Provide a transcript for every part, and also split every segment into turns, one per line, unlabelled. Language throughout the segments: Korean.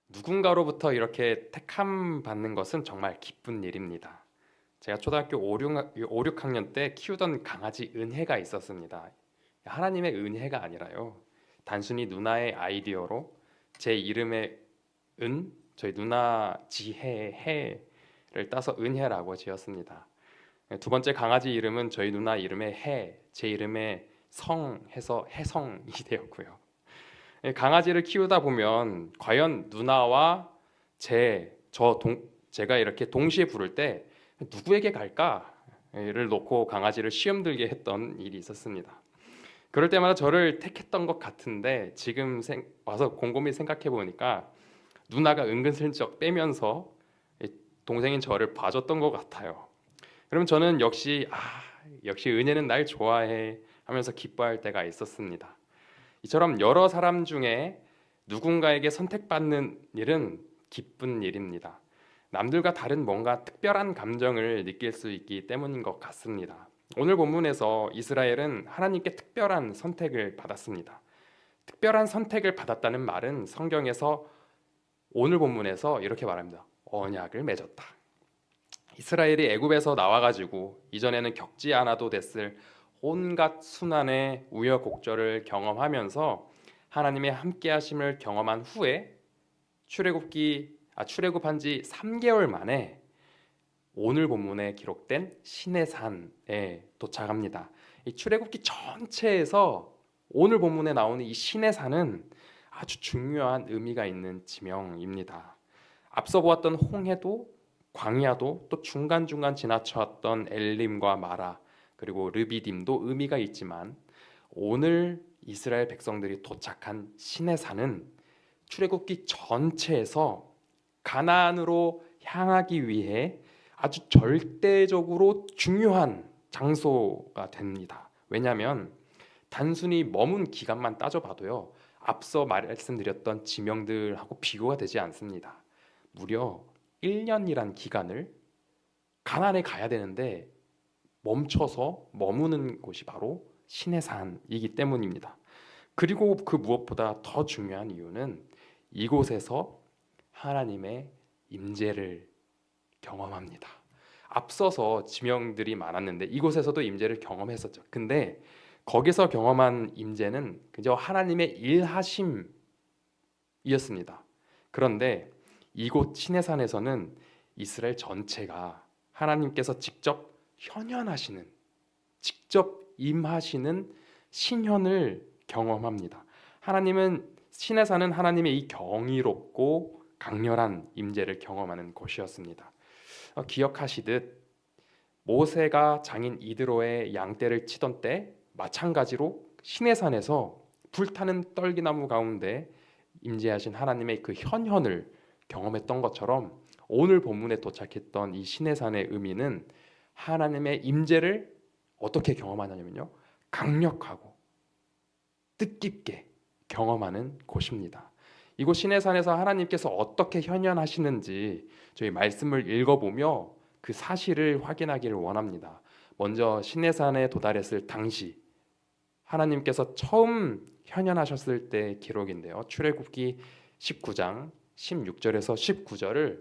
누군가로부터 이렇게 택함 받는 것은 정말 기쁜 일입니다. 제가 초등학교 5, 6학년 때 키우던 강아지 은혜가 있었습니다. 하나님의 은혜가 아니라요. 단순히 누나의 아이디어로 제 이름의 저희 누나 지혜의 해를 따서 은혜라고 지었습니다. 두 번째 강아지 이름은 저희 누나 이름의 제 이름의 성 해서 해성이 되었고요. 강아지를 키우다 보면 과연 누나와 제가 이렇게 동시에 부를 때 누구에게 갈까를 놓고 강아지를 시험 들게 했던 일이 있었습니다. 그럴 때마다 저를 택했던 것 같은데 지금 와서 곰곰이 생각해 보니까 누나가 은근슬쩍 빼면서 동생인 저를 봐줬던 것 같아요. 그러면 저는 역시 은혜는 날 좋아해 하면서 기뻐할 때가 있었습니다. 이처럼 여러 사람 중에 누군가에게 선택받는 일은 기쁜 일입니다. 남들과 다른 뭔가 특별한 감정을 느낄 수 있기 때문인 것 같습니다. 오늘 본문에서 이스라엘은 하나님께 특별한 선택을 받았습니다. 특별한 선택을 받았다는 말은 성경에서 오늘 본문에서 이렇게 말합니다. 언약을 맺었다. 이스라엘이 애굽에서 나와가지고 이전에는 겪지 않아도 됐을 온갖 순환의 우여곡절을 경험하면서 하나님의 함께하심을 경험한 후에 출애굽한 지 3개월 만에 오늘 본문에 기록된 시내산에 도착합니다. 이 출애굽기 전체에서 오늘 본문에 나오는 이 시내산은 아주 중요한 의미가 있는 지명입니다. 앞서 보았던 홍해도 광야도 또 중간중간 지나쳐왔던 엘림과 마라 그리고 르비딤도 의미가 있지만 오늘 이스라엘 백성들이 도착한 시내산은 출애굽기 전체에서 가나안으로 향하기 위해 아주 절대적으로 중요한 장소가 됩니다. 왜냐하면 단순히 머문 기간만 따져봐도요 앞서 말씀드렸던 지명들하고 비교가 되지 않습니다. 무려 1년이란 기간을 가나안에 가야 되는데 멈춰서 머무는 곳이 바로 시내산이기 때문입니다. 그리고 그 무엇보다 더 중요한 이유는 이곳에서 하나님의 임재를 경험합니다. 앞서서 지명들이 많았는데 이곳에서도 임재를 경험했었죠. 근데 거기서 경험한 임재는 그저 하나님의 일하심이었습니다. 그런데 이곳 시내산에서는 이스라엘 전체가 하나님께서 직접 현현하시는, 직접 임하시는 신현을 경험합니다. 시내산은 하나님의 이 경이롭고 강렬한 임재를 경험하는 곳이었습니다. 기억하시듯 모세가 장인 이드로의 양떼를 치던 때 마찬가지로 시내산에서 불타는 떨기나무 가운데 임재하신 하나님의 그 현현을 경험했던 것처럼 오늘 본문에 도착했던 이 시내산의 의미는 하나님의 임재를 어떻게 경험하냐면요, 강력하고 뜻깊게 경험하는 곳입니다. 이곳 시내산에서 하나님께서 어떻게 현현하시는지 저희 말씀을 읽어보며 그 사실을 확인하기를 원합니다. 먼저 시내산에 도달했을 당시 하나님께서 처음 현현하셨을 때 기록인데요. 출애굽기 19장 16절에서 19절을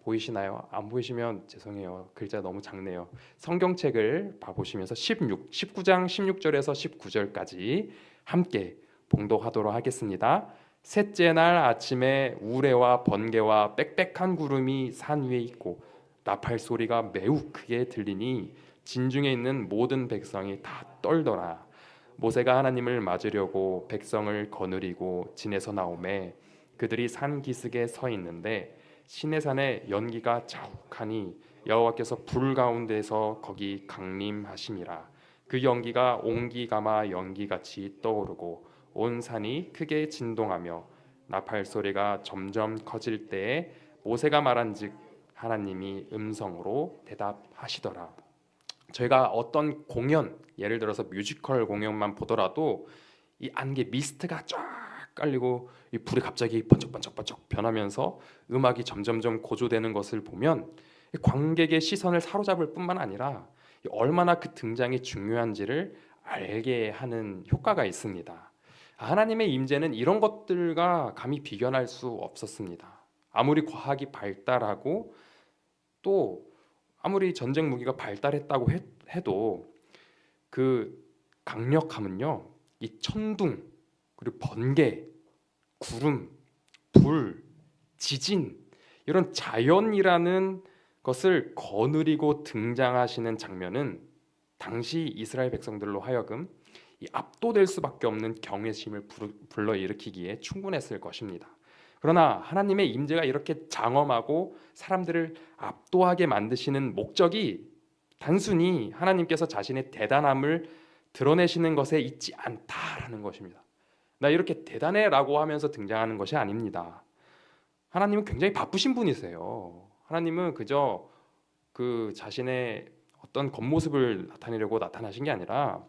보이시나요? 안 보이시면 죄송해요. 글자 너무 작네요. 성경책을 봐보시면서 19장 16절에서 19절까지 함께 봉독하도록 하겠습니다. 셋째 날 아침에 우레와 번개와 빽빽한 구름이 산 위에 있고 나팔 소리가 매우 크게 들리니 진중에 있는 모든 백성이 다 떨더라. 모세가 하나님을 맞으려고 백성을 거느리고 진에서 나오매 그들이 산 기슭에 서 있는데 시내산에 연기가 자욱하니 여호와께서 불 가운데서 거기 강림하심이라. 그 연기가 옹기가마 연기같이 떠오르고 온 산이 크게 진동하며 나팔 소리가 점점 커질 때에 모세가 말한즉 하나님이 음성으로 대답하시더라. 저희가 어떤 공연, 예를 들어서 뮤지컬 공연만 보더라도 이 안개 미스트가 쫙 깔리고 이 불이 갑자기 번쩍번쩍번쩍 변하면서 음악이 점점점 고조되는 것을 보면 관객의 시선을 사로잡을 뿐만 아니라 얼마나 그 등장이 중요한지를 알게 하는 효과가 있습니다. 하나님의 임재는 이런 것들과 감히 비견할 수 없었습니다. 아무리 과학이 발달하고 또 아무리 전쟁 무기가 발달했다고 해도 그 강력함은요, 이 천둥, 그리고 번개, 구름, 불, 지진, 이런 자연이라는 것을 거느리고 등장하시는 장면은 당시 이스라엘 백성들로 하여금 이 압도될 수밖에 없는 경외심을 불러일으키기에 충분했을 것입니다. 그러나 하나님의 임재가 이렇게 장엄하고 사람들을 압도하게 만드시는 목적이 단순히 하나님께서 자신의 대단함을 드러내시는 것에 있지 않다라는 것입니다. 나 이렇게 대단해라고 하면서 등장하는 것이 아닙니다. 하나님은 굉장히 바쁘신 분이세요. 하나님은 그저 그 자신의 어떤 겉모습을 나타내려고 나타나신 게 아니라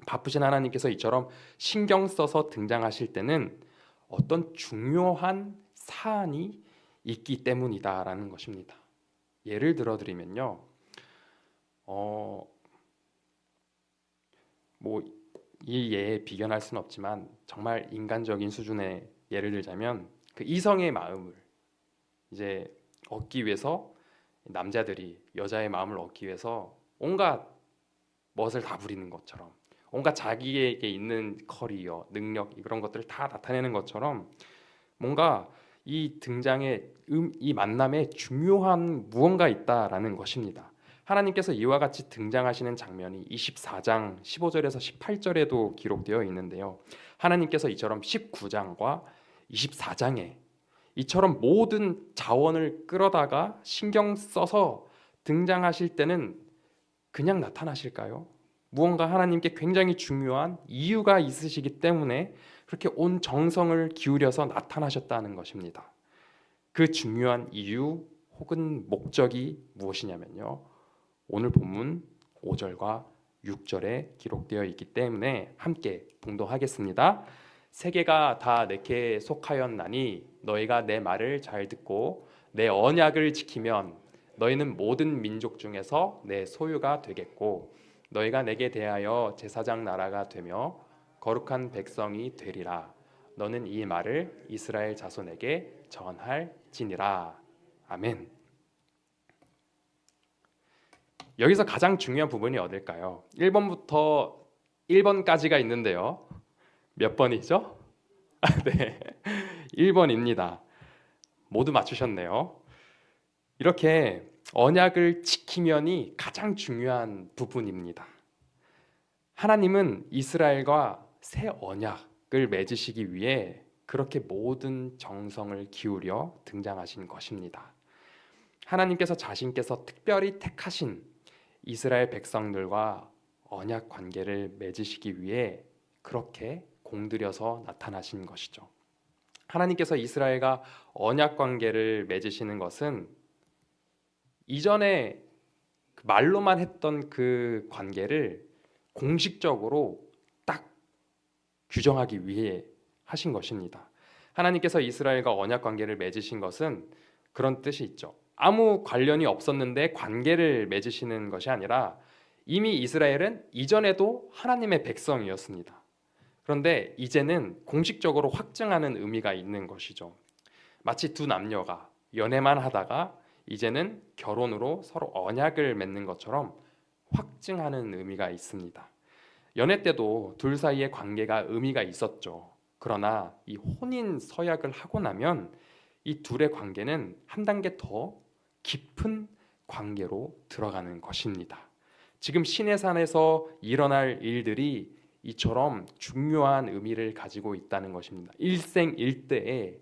바쁘신 하나님께서 이처럼 신경 써서 등장하실 때는 어떤 중요한 사안이 있기 때문이다라는 것입니다. 예를 들어 드리면요, 뭐 이 예에 비견할 수는 없지만 정말 인간적인 수준의 예를 들자면 그 이성의 마음을 이제 얻기 위해서 남자들이 여자의 마음을 얻기 위해서 온갖 멋을 다 부리는 것처럼, 온갖 자기에게 있는 커리어, 능력 이런 것들을 다 나타내는 것처럼 뭔가 이 등장에 이 만남에 중요한 무언가 있다라는 것입니다. 하나님께서 이와 같이 등장하시는 장면이 24장 15절에서 18절에도 기록되어 있는데요. 하나님께서 이처럼 19장과 24장에 이처럼 모든 자원을 끌어다가 신경 써서 등장하실 때는 그냥 나타나실까요? 무언가 하나님께 굉장히 중요한 이유가 있으시기 때문에 그렇게 온 정성을 기울여서 나타나셨다는 것입니다. 그 중요한 이유 혹은 목적이 무엇이냐면요, 오늘 본문 5절과 6절에 기록되어 있기 때문에 함께 봉독하겠습니다. 세계가 다 내게 속하였나니 너희가 내 말을 잘 듣고 내 언약을 지키면 너희는 모든 민족 중에서 내 소유가 되겠고 너희가 내게 대하여 제사장 나라가 되며 거룩한 백성이 되리라. 너는 이 말을 이스라엘 자손에게 전할지니라. 아멘. 여기서 가장 중요한 부분이 어딜까요? 1번부터 1번까지가 있는데요. 몇 번이죠? 네, 1번입니다. 모두 맞추셨네요. 이렇게 언약을 지키면이 가장 중요한 부분입니다. 하나님은 이스라엘과 새 언약을 맺으시기 위해 그렇게 모든 정성을 기울여 등장하신 것입니다. 하나님께서 자신께서 특별히 택하신 이스라엘 백성들과 언약 관계를 맺으시기 위해 그렇게 공들여서 나타나신 것이죠. 하나님께서 이스라엘과 언약 관계를 맺으시는 것은 이전에 말로만 했던 그 관계를 공식적으로 딱 규정하기 위해 하신 것입니다. 하나님께서 이스라엘과 언약 관계를 맺으신 것은 그런 뜻이 있죠. 아무 관련이 없었는데 관계를 맺으시는 것이 아니라 이미 이스라엘은 이전에도 하나님의 백성이었습니다. 그런데 이제는 공식적으로 확증하는 의미가 있는 것이죠. 마치 두 남녀가 연애만 하다가 이제는 결혼으로 서로 언약을 맺는 것처럼 확증하는 의미가 있습니다. 연애 때도 둘 사이의 관계가 의미가 있었죠. 그러나 이 혼인 서약을 하고 나면 이 둘의 관계는 한 단계 더 깊은 관계로 들어가는 것입니다. 지금 시내산에서 일어날 일들이 이처럼 중요한 의미를 가지고 있다는 것입니다. 일생일대에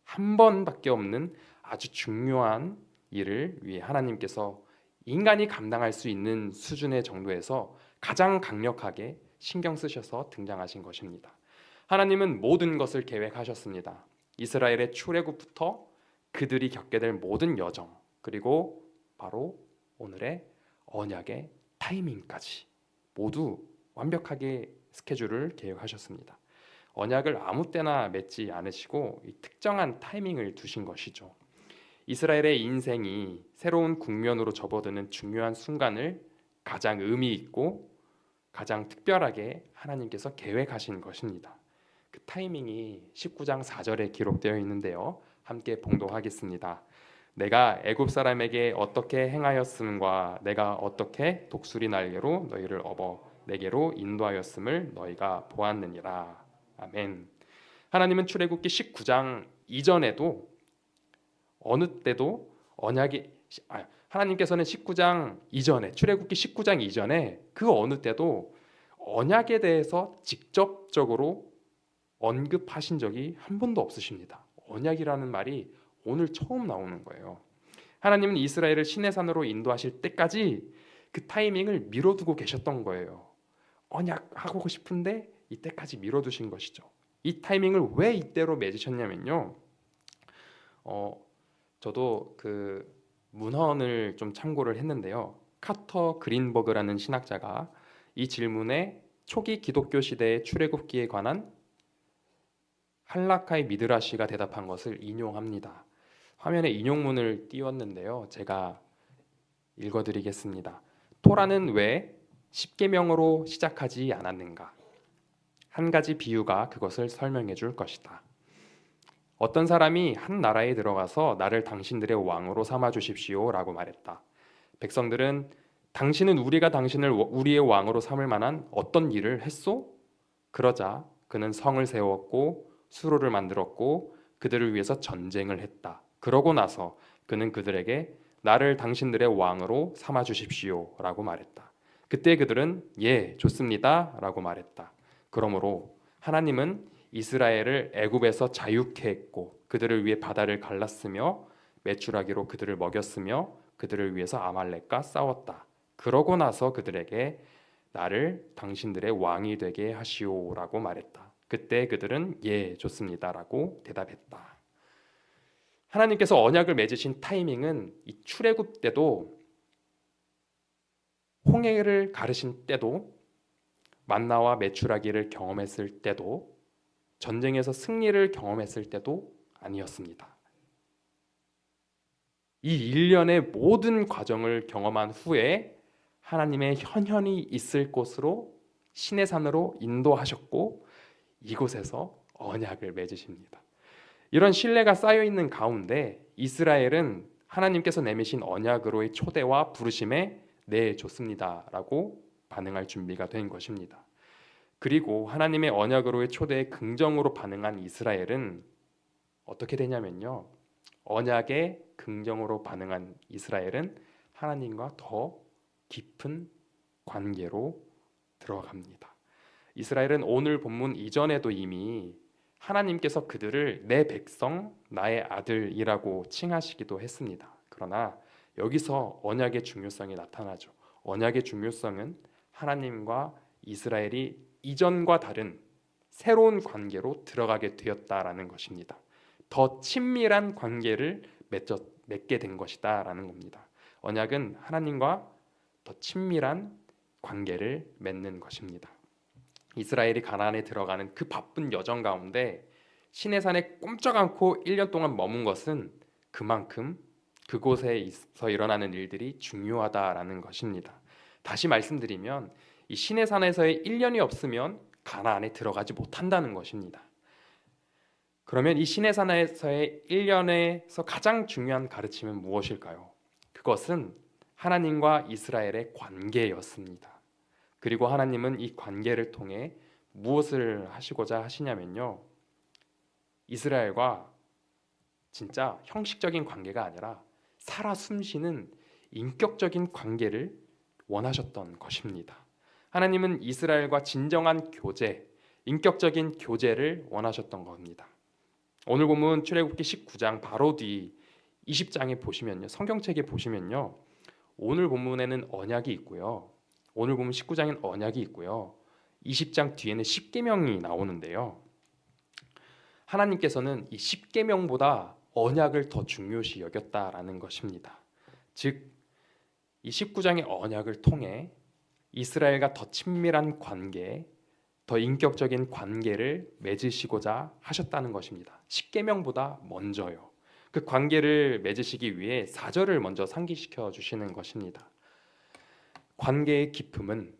한 번밖에 없는 아주 중요한 일을 위해 하나님께서 인간이 감당할 수 있는 수준의 정도에서 가장 강력하게 신경 쓰셔서 등장하신 것입니다. 하나님은 모든 것을 계획하셨습니다. 이스라엘의 출애굽부터 그들이 겪게 될 모든 여정, 그리고 바로 오늘의 언약의 타이밍까지 모두 완벽하게 스케줄을 계획하셨습니다. 언약을 아무 때나 맺지 않으시고 이 특정한 타이밍을 두신 것이죠. 이스라엘의 인생이 새로운 국면으로 접어드는 중요한 순간을 가장 의미 있고 가장 특별하게 하나님께서 계획하신 것입니다. 그 타이밍이 19장 4절에 기록되어 있는데요. 함께 봉독하겠습니다. 내가 애굽 사람에게 어떻게 행하였음과 내가 어떻게 독수리 날개로 너희를 업어 내게로 인도하였음을 너희가 보았느니라. 아멘. 하나님은 출애굽기 19장 이전에도 어느 때도 언약이 하나님께서는 19장 이전에 출애굽기 19장 이전에 그 어느 때도 언약에 대해서 직접적으로 언급하신 적이 한 번도 없으십니다. 언약이라는 말이 오늘 처음 나오는 거예요. 하나님은 이스라엘을 시내산으로 인도하실 때까지 그 타이밍을 미뤄두고 계셨던 거예요. 언약하고 싶은데 이때까지 미뤄두신 것이죠. 이 타이밍을 왜 이때로 맺으셨냐면요. 저도 그 문헌을 좀 참고를 했는데요. 카터 그린버그라는 신학자가 이 질문에 초기 기독교 시대의 출애굽기에 관한 할라카이 미드라시가 대답한 것을 인용합니다. 화면에 인용문을 띄웠는데요. 제가 읽어드리겠습니다. 토라는 왜 10계명으로 시작하지 않았는가? 한 가지 비유가 그것을 설명해 줄 것이다. 어떤 사람이 한 나라에 들어가서 나를 당신들의 왕으로 삼아 주십시오 라고 말했다. 백성들은 당신은 우리가 당신을 우리의 왕으로 삼을 만한 어떤 일을 했소? 그러자 그는 성을 세웠고 수로를 만들었고 그들을 위해서 전쟁을 했다. 그러고 나서 그는 그들에게 나를 당신들의 왕으로 삼아 주십시오 라고 말했다. 그때 그들은 예, 좋습니다 라고 말했다. 그러므로 하나님은 이스라엘을 애굽에서 자유케 했고 그들을 위해 바다를 갈랐으며 메추라기로 그들을 먹였으며 그들을 위해서 아말렉과 싸웠다. 그러고 나서 그들에게 나를 당신들의 왕이 되게 하시오라고 말했다. 그때 그들은 예, 좋습니다라고 대답했다. 하나님께서 언약을 맺으신 타이밍은 이 출애굽 때도 홍해를 가르신 때도 만나와 메추라기를 경험했을 때도 전쟁에서 승리를 경험했을 때도 아니었습니다. 이 일련의 모든 과정을 경험한 후에 하나님의 현현이 있을 곳으로 시내산으로 인도하셨고 이곳에서 언약을 맺으십니다. 이런 신뢰가 쌓여 있는 가운데 이스라엘은 하나님께서 내미신 언약으로의 초대와 부르심에 네, 좋습니다라고 반응할 준비가 된 것입니다. 그리고 하나님의 언약으로의 초대에 긍정으로 반응한 이스라엘은 어떻게 되냐면요. 언약에 긍정으로 반응한 이스라엘은 하나님과 더 깊은 관계로 들어갑니다. 이스라엘은 오늘 본문 이전에도 이미 하나님께서 그들을 내 백성, 나의 아들이라고 칭하시기도 했습니다. 그러나 여기서 언약의 중요성이 나타나죠. 언약의 중요성은 하나님과 이스라엘이 이전과 다른 새로운 관계로 들어가게 되었다라는 것입니다. 더 친밀한 관계를 맺게 된 것이다라는 겁니다. 언약은 하나님과 더 친밀한 관계를 맺는 것입니다. 이스라엘이 가나안에 들어가는 그 바쁜 여정 가운데 시내산에 꼼짝 않고 1년 동안 머문 것은 그만큼 그곳에서 일어나는 일들이 중요하다라는 것입니다. 다시 말씀드리면 이 시내산에서의 1년이 없으면 가나안에 들어가지 못한다는 것입니다. 그러면 이 시내산에서의 1년에서 가장 중요한 가르침은 무엇일까요? 그것은 하나님과 이스라엘의 관계였습니다. 그리고 하나님은 이 관계를 통해 무엇을 하시고자 하시냐면요. 이스라엘과 진짜 형식적인 관계가 아니라 살아 숨쉬는 인격적인 관계를 원하셨던 것입니다. 하나님은 이스라엘과 진정한 교제, 인격적인 교제를 원하셨던 겁니다. 오늘 본문 출애굽기 19장 바로 뒤 20장에 보시면요. 성경책에 보시면요. 오늘 본문에는 언약이 있고요. 오늘 본문 19장엔 언약이 있고요. 20장 뒤에는 십계명이 나오는데요. 하나님께서는 이 십계명보다 언약을 더 중요시 여겼다라는 것입니다. 즉, 이 19장의 언약을 통해 이스라엘과 더 친밀한 관계, 더 인격적인 관계를 맺으시고자 하셨다는 것입니다. 십계명보다 먼저요. 그 관계를 맺으시기 위해 4절을 먼저 상기시켜 주시는 것입니다. 관계의 깊음은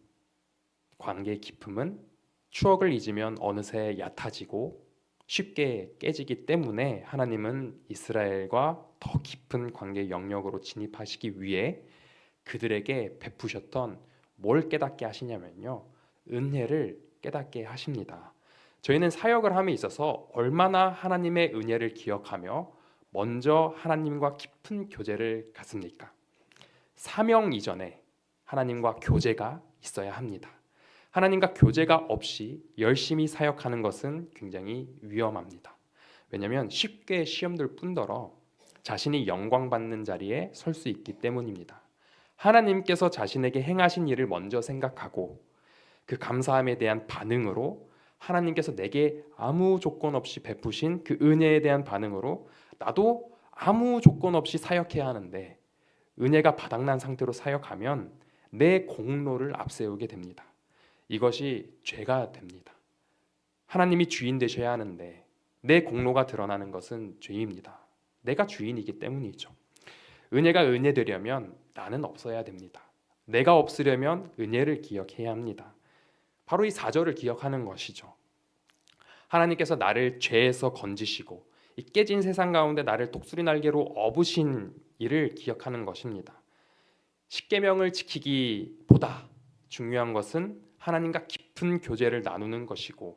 추억을 잊으면 어느새 얕아지고 쉽게 깨지기 때문에 하나님은 이스라엘과 더 깊은 관계 영역으로 진입하시기 위해 그들에게 베푸셨던 뭘 깨닫게 하시냐면요, 은혜를 깨닫게 하십니다. 저희는 사역을 함에 있어서 얼마나 하나님의 은혜를 기억하며 먼저 하나님과 깊은 교제를 갖습니까? 사명 이전에 하나님과 교제가 있어야 합니다. 하나님과 교제가 없이 열심히 사역하는 것은 굉장히 위험합니다. 왜냐하면 쉽게 시험들 뿐더러 자신이 영광받는 자리에 설 수 있기 때문입니다. 하나님께서 자신에게 행하신 일을 먼저 생각하고 그 감사함에 대한 반응으로, 하나님께서 내게 아무 조건 없이 베푸신 그 은혜에 대한 반응으로 나도 아무 조건 없이 사역해야 하는데, 은혜가 바닥난 상태로 사역하면 내 공로를 앞세우게 됩니다. 이것이 죄가 됩니다. 하나님이 주인 되셔야 하는데 내 공로가 드러나는 것은 죄입니다. 내가 주인이기 때문이죠. 은혜가 은혜되려면 나는 없어야 됩니다. 내가 없으려면 은혜를 기억해야 합니다. 바로 이 4절을 기억하는 것이죠. 하나님께서 나를 죄에서 건지시고 이 깨진 세상 가운데 나를 독수리 날개로 업으신 일을 기억하는 것입니다. 십계명을 지키기보다 중요한 것은 하나님과 깊은 교제를 나누는 것이고,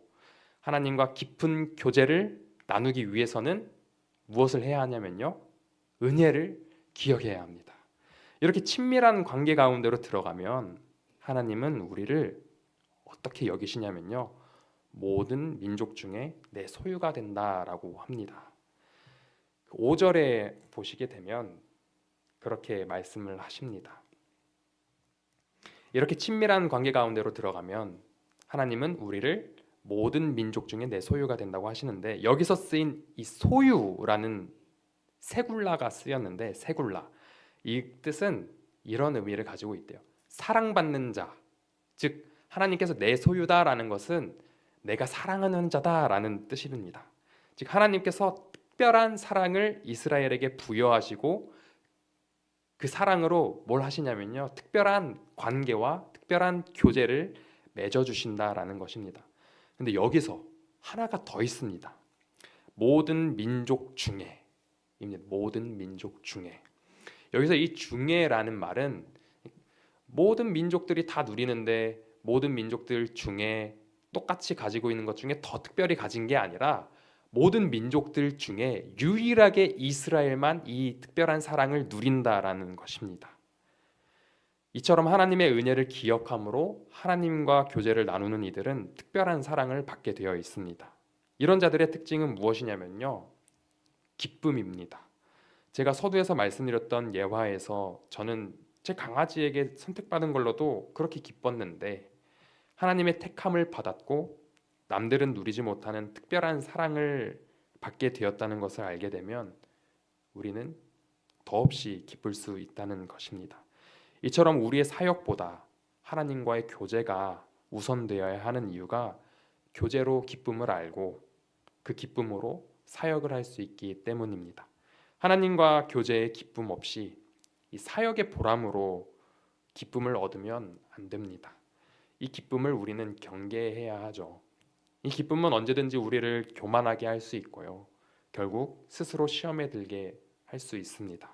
하나님과 깊은 교제를 나누기 위해서는 무엇을 해야 하냐면요, 은혜를 기억해야 합니다. 이렇게 친밀한 관계 가운데로 들어가면 하나님은 우리를 어떻게 여기시냐면요, 모든 민족 중에 내 소유가 된다라고 합니다. 5절에 보시게 되면 그렇게 말씀을 하십니다. 이렇게 친밀한 관계 가운데로 들어가면 하나님은 우리를 모든 민족 중에 내 소유가 된다고 하시는데, 여기서 쓰인 이 소유라는 세굴라가 쓰였는데, 세굴라, 이 뜻은 이런 의미를 가지고 있대요. 사랑받는 자, 즉 하나님께서 내 소유다라는 것은 내가 사랑하는 자다라는 뜻입니다. 즉 하나님께서 특별한 사랑을 이스라엘에게 부여하시고 그 사랑으로 뭘 하시냐면요, 특별한 관계와 특별한 교제를 맺어주신다라는 것입니다. 근데 여기서 하나가 더 있습니다. 모든 민족 중에, 모든 민족 중에. 여기서 이 중에라는 말은 모든 민족들이 다 누리는데 모든 민족들 중에 똑같이 가지고 있는 것 중에 더 특별히 가진 게 아니라 모든 민족들 중에 유일하게 이스라엘만 이 특별한 사랑을 누린다라는 것입니다. 이처럼 하나님의 은혜를 기억함으로 하나님과 교제를 나누는 이들은 특별한 사랑을 받게 되어 있습니다. 이런 자들의 특징은 무엇이냐면요, 기쁨입니다. 제가 서두에서 말씀드렸던 예화에서 저는 제 강아지에게 선택받은 걸로도 그렇게 기뻤는데, 하나님의 택함을 받았고 남들은 누리지 못하는 특별한 사랑을 받게 되었다는 것을 알게 되면 우리는 더없이 기쁠 수 있다는 것입니다. 이처럼 우리의 사역보다 하나님과의 교제가 우선되어야 하는 이유가 교제로 기쁨을 알고 그 기쁨으로 사역을 할 수 있기 때문입니다. 하나님과 교제의 기쁨 없이 이 사역의 보람으로 기쁨을 얻으면 안 됩니다. 이 기쁨을 우리는 경계해야 하죠. 이 기쁨은 언제든지 우리를 교만하게 할 수 있고요, 결국 스스로 시험에 들게 할 수 있습니다.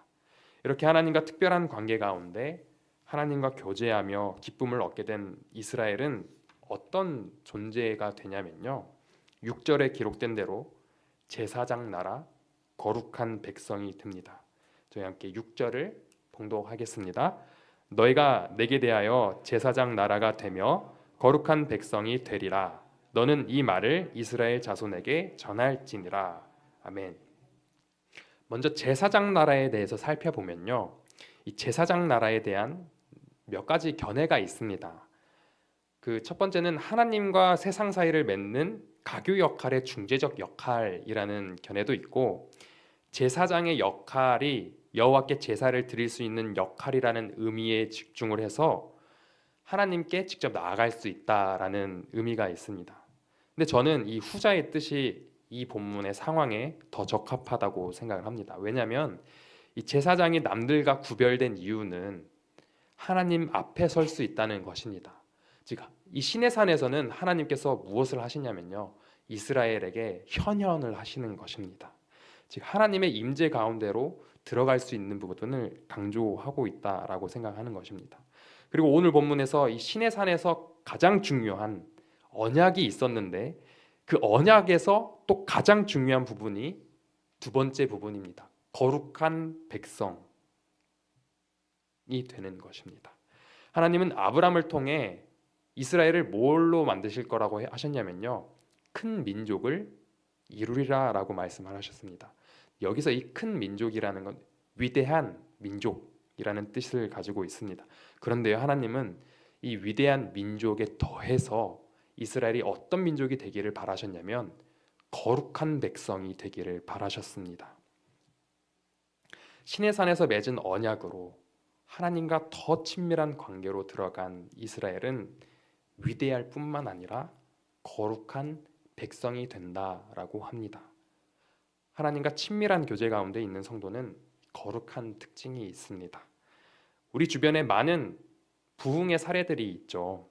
이렇게 하나님과 특별한 관계 가운데 하나님과 교제하며 기쁨을 얻게 된 이스라엘은 어떤 존재가 되냐면요, 6절에 기록된 대로 제사장 나라, 거룩한 백성이 됩니다. 저희 함께 6절을 봉독하겠습니다. 너희가 내게 대하여 제사장 나라가 되며 거룩한 백성이 되리라. 너는 이 말을 이스라엘 자손에게 전할지니라. 아멘. 먼저 제사장 나라에 대해서 살펴보면요, 이 제사장 나라에 대한 몇 가지 견해가 있습니다. 그 첫 번째는 하나님과 세상 사이를 맺는 가교 역할의 중재적 역할이라는 견해도 있고, 제사장의 역할이 여호와께 제사를 드릴 수 있는 역할이라는 의미에 집중을 해서 하나님께 직접 나아갈 수 있다라는 의미가 있습니다. 근데 저는 이 후자의 뜻이 이 본문의 상황에 더 적합하다고 생각을 합니다. 왜냐하면 이 제사장이 남들과 구별된 이유는 하나님 앞에 설 수 있다는 것입니다. 즉 이 시내산에서는 하나님께서 무엇을 하시냐면요, 이스라엘에게 현현을 하시는 것입니다. 즉 하나님의 임재 가운데로 들어갈 수 있는 부분을 강조하고 있다라고 생각하는 것입니다. 그리고 오늘 본문에서 이 시내산에서 가장 중요한 언약이 있었는데, 그 언약에서 또 가장 중요한 부분이 두 번째 부분입니다. 거룩한 백성이 되는 것입니다. 하나님은 아브라함을 통해 이스라엘을 뭘로 만드실 거라고 하셨냐면요, 큰 민족을 이루리라 라고 말씀을 하셨습니다. 여기서 이 큰 민족이라는 건 위대한 민족이라는 뜻을 가지고 있습니다. 그런데요, 하나님은 이 위대한 민족에 더해서 이스라엘이 어떤 민족이 되기를 바라셨냐면 거룩한 백성이 되기를 바라셨습니다. 시내산에서 맺은 언약으로 하나님과 더 친밀한 관계로 들어간 이스라엘은 위대할 뿐만 아니라 거룩한 백성이 된다라고 합니다. 하나님과 친밀한 교제 가운데 있는 성도는 거룩한 특징이 있습니다. 우리 주변에 많은 부흥의 사례들이 있죠.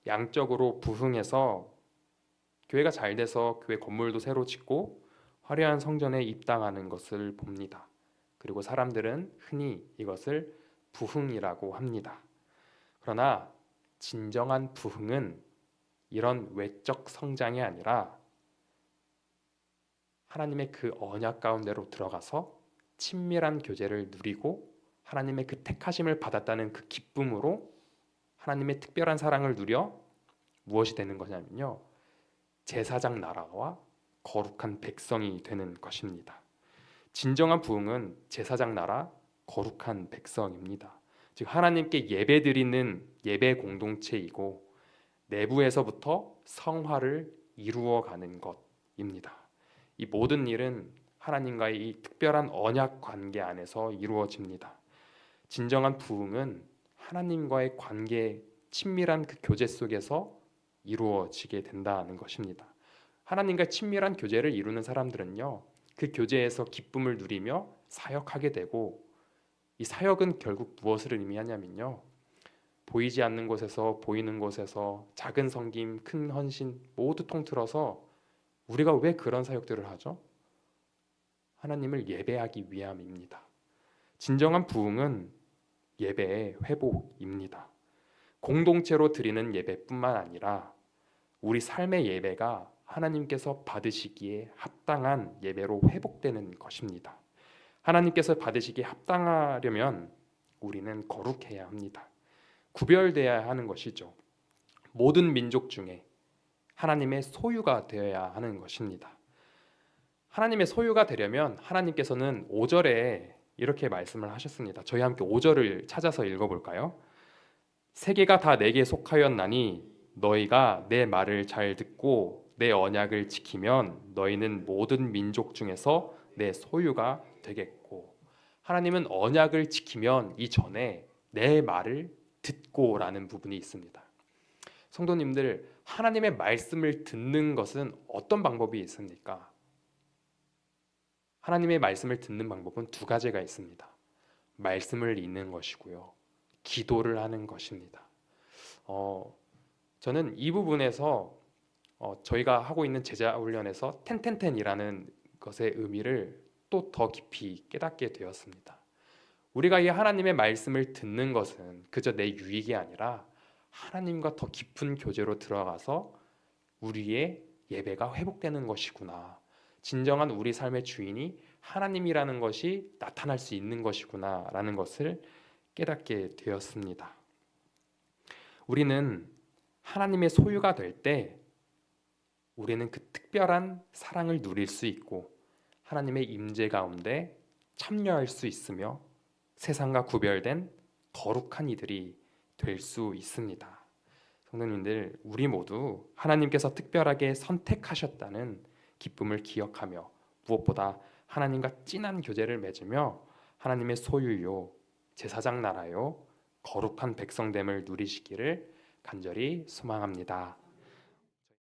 양적으로 부흥해서 교회가 잘 돼서 교회 건물도 새로 짓고 화려한 성전에 입당하는 것을 봅니다. 그리고 사람들은 흔히 이것을 부흥이라고 합니다. 그러나 진정한 부흥은 이런 외적 성장이 아니라 하나님의 그 언약 가운데로 들어가서 친밀한 교제를 누리고 하나님의 그 택하심을 받았다는 그 기쁨으로 하나님의 특별한 사랑을 누려 무엇이 되는 거냐면요, 제사장 나라와 거룩한 백성이 되는 것입니다. 진정한 부흥은 제사장 나라, 거룩한 백성입니다. 즉 하나님께 예배드리는 예배 공동체이고 내부에서부터 성화를 이루어가는 것입니다. 이 모든 일은 하나님과의 이 특별한 언약 관계 안에서 이루어집니다. 진정한 부흥은 하나님과의 관계, 친밀한 그 교제 속에서 이루어지게 된다는 것입니다. 하나님과 친밀한 교제를 이루는 사람들은요, 그 교제에서 기쁨을 누리며 사역하게 되고, 이 사역은 결국 무엇을 의미하냐면요, 보이지 않는 곳에서 보이는 곳에서 작은 섬김, 큰 헌신 모두 통틀어서 우리가 왜 그런 사역들을 하죠? 하나님을 예배하기 위함입니다. 진정한 부흥은 예배의 회복입니다. 공동체로 드리는 예배뿐만 아니라 우리 삶의 예배가 하나님께서 받으시기에 합당한 예배로 회복되는 것입니다. 하나님께서 받으시기에 합당하려면 우리는 거룩해야 합니다. 구별되어야 하는 것이죠. 모든 민족 중에 하나님의 소유가 되어야 하는 것입니다. 하나님의 소유가 되려면 하나님께서는 5절에 이렇게 말씀을 하셨습니다. 저희 함께 5절을 찾아서 읽어볼까요? 세계가 다 내게 속하였나니 너희가 내 말을 잘 듣고 내 언약을 지키면 너희는 모든 민족 중에서 내 소유가 되겠고, 하나님은 언약을 지키면 이전에 내 말을 듣고라는 부분이 있습니다. 성도님들, 하나님의 말씀을 듣는 것은 어떤 방법이 있습니까? 하나님의 말씀을 듣는 방법은 두 가지가 있습니다. 말씀을 읽는 것이고요, 기도를 하는 것입니다. 저는 이 부분에서 저희가 하고 있는 제자 훈련에서 텐텐텐이라는 것의 의미를 또 더 깊이 깨닫게 되었습니다. 우리가 이 하나님의 말씀을 듣는 것은 그저 내 유익이 아니라 하나님과 더 깊은 교제로 들어가서 우리의 예배가 회복되는 것이구나, 진정한 우리 삶의 주인이 하나님이라는 것이 나타날 수 있는 것이구나 라는 것을 깨닫게 되었습니다. 우리는 하나님의 소유가 될 때 우리는 그 특별한 사랑을 누릴 수 있고 하나님의 임재 가운데 참여할 수 있으며 세상과 구별된 거룩한 이들이 될 수 있습니다. 성도님들, 우리 모두 하나님께서 특별하게 선택하셨다는 기쁨을 기억하며 무엇보다 하나님과 진한 교제를 맺으며 하나님의 소유요, 제사장 나라요, 거룩한 백성됨을 누리시기를 간절히 소망합니다.